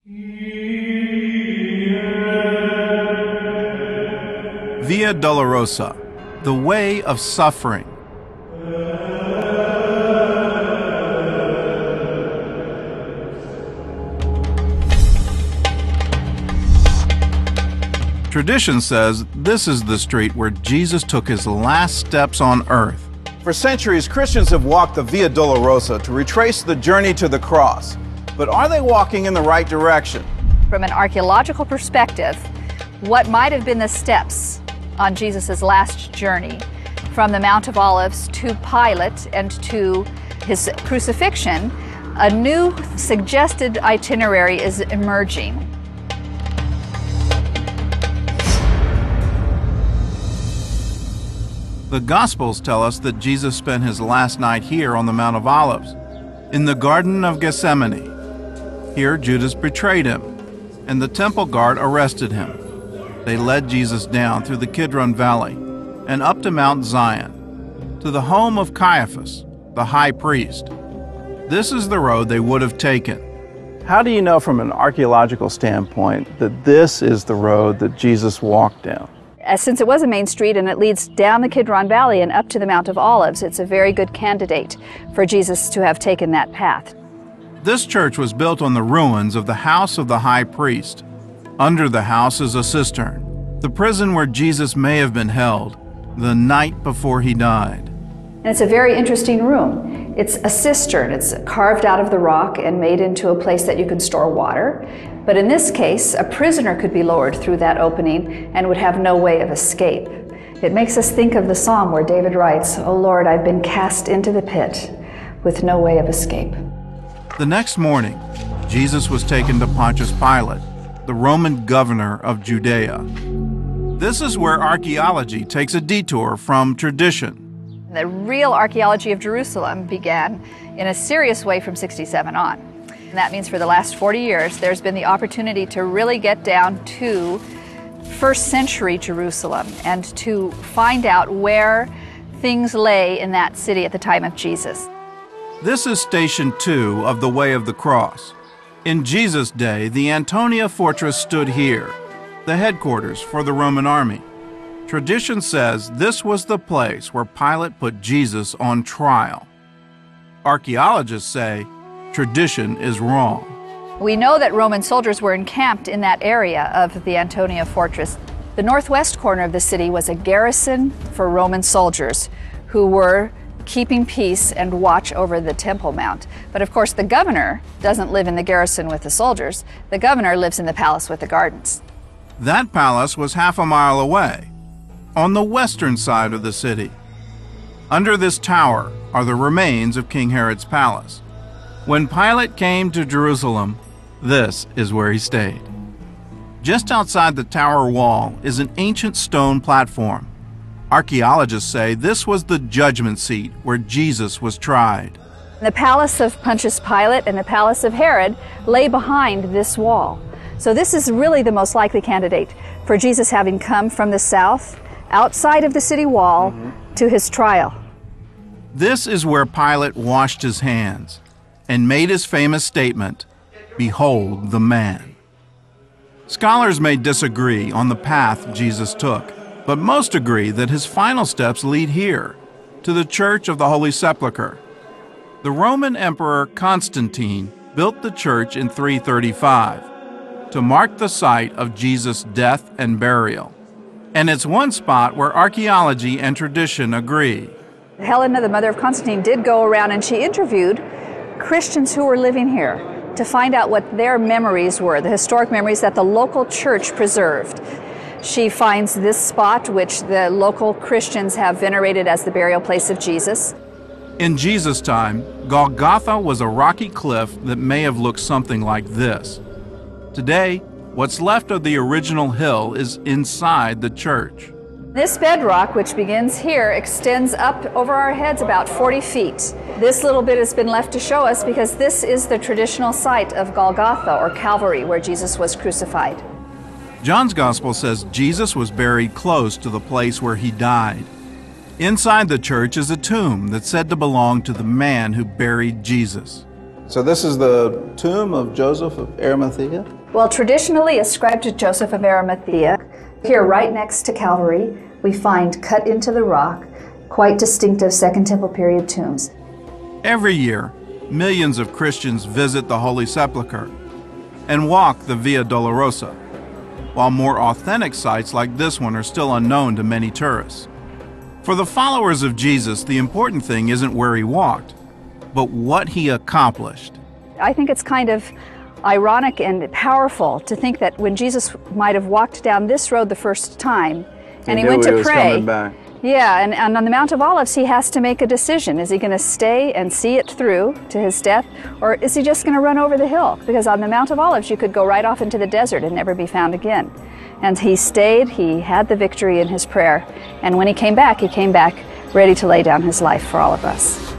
Via Dolorosa, the way of suffering. Tradition says this is the street where Jesus took his last steps on earth. For centuries, Christians have walked the Via Dolorosa to retrace the journey to the cross. But are they walking in the right direction? From an archaeological perspective, what might have been the steps on Jesus' last journey from the Mount of Olives to Pilate and to his crucifixion, a new suggested itinerary is emerging. The Gospels tell us that Jesus spent his last night here on the Mount of Olives, in the Garden of Gethsemane. Here Judas betrayed him, and the temple guard arrested him. They led Jesus down through the Kidron Valley and up to Mount Zion, to the home of Caiaphas, the high priest. This is the road they would have taken. How do you know from an archaeological standpoint that this is the road that Jesus walked down? Since it was a main street and it leads down the Kidron Valley and up to the Mount of Olives, it's a very good candidate for Jesus to have taken that path. This church was built on the ruins of the house of the high priest. Under the house is a cistern, the prison where Jesus may have been held the night before he died. And it's a very interesting room. It's a cistern. It's carved out of the rock and made into a place that you can store water. But in this case, a prisoner could be lowered through that opening and would have no way of escape. It makes us think of the psalm where David writes, "O Lord, I've been cast into the pit with no way of escape." The next morning, Jesus was taken to Pontius Pilate, the Roman governor of Judea. This is where archaeology takes a detour from tradition. The real archaeology of Jerusalem began in a serious way from 67 on. And that means for the last 40 years, there's been the opportunity to really get down to first century Jerusalem and to find out where things lay in that city at the time of Jesus. This is Station 2 of the Way of the Cross. In Jesus' day, the Antonia Fortress stood here, the headquarters for the Roman army. Tradition says this was the place where Pilate put Jesus on trial. Archaeologists say tradition is wrong. We know that Roman soldiers were encamped in that area of the Antonia Fortress. The northwest corner of the city was a garrison for Roman soldiers who were keeping peace and watch over the Temple Mount. But of course, the governor doesn't live in the garrison with the soldiers. The governor lives in the palace with the gardens. That palace was half a mile away, on the western side of the city. Under this tower are the remains of King Herod's palace. When Pilate came to Jerusalem, this is where he stayed. Just outside the tower wall is an ancient stone platform. Archaeologists say this was the judgment seat where Jesus was tried. The palace of Pontius Pilate and the palace of Herod lay behind this wall. So this is really the most likely candidate for Jesus having come from the south, outside of the city wall, to his trial. This is where Pilate washed his hands and made his famous statement, "Behold the man." Scholars may disagree on the path Jesus took, but most agree that his final steps lead here, to the Church of the Holy Sepulchre. The Roman Emperor Constantine built the church in 335 to mark the site of Jesus' death and burial. And it's one spot where archaeology and tradition agree. Helena, the mother of Constantine, did go around and she interviewed Christians who were living here to find out what their memories were, the historic memories that the local church preserved. She finds this spot, which the local Christians have venerated as the burial place of Jesus. In Jesus' time, Golgotha was a rocky cliff that may have looked something like this. Today, what's left of the original hill is inside the church. This bedrock, which begins here, extends up over our heads about 40 feet. This little bit has been left to show us because this is the traditional site of Golgotha, or Calvary, where Jesus was crucified. John's Gospel says Jesus was buried close to the place where he died. Inside the church is a tomb that's said to belong to the man who buried Jesus. So this is the tomb of Joseph of Arimathea? Well, traditionally ascribed to Joseph of Arimathea. Here, right next to Calvary, we find cut into the rock quite distinctive Second Temple period tombs. Every year, millions of Christians visit the Holy Sepulchre and walk the Via Dolorosa, while more authentic sites like this one are still unknown to many tourists. For the followers of Jesus, the important thing isn't where he walked, but what he accomplished. I think it's kind of ironic and powerful to think that when Jesus might have walked down this road the first time and he went to pray, yeah, and on the Mount of Olives he has to make a decision. Is he going to stay and see it through to his death, or is he just going to run over the hill? Because on the Mount of Olives you could go right off into the desert and never be found again. And he stayed, he had the victory in his prayer, and when he came back ready to lay down his life for all of us.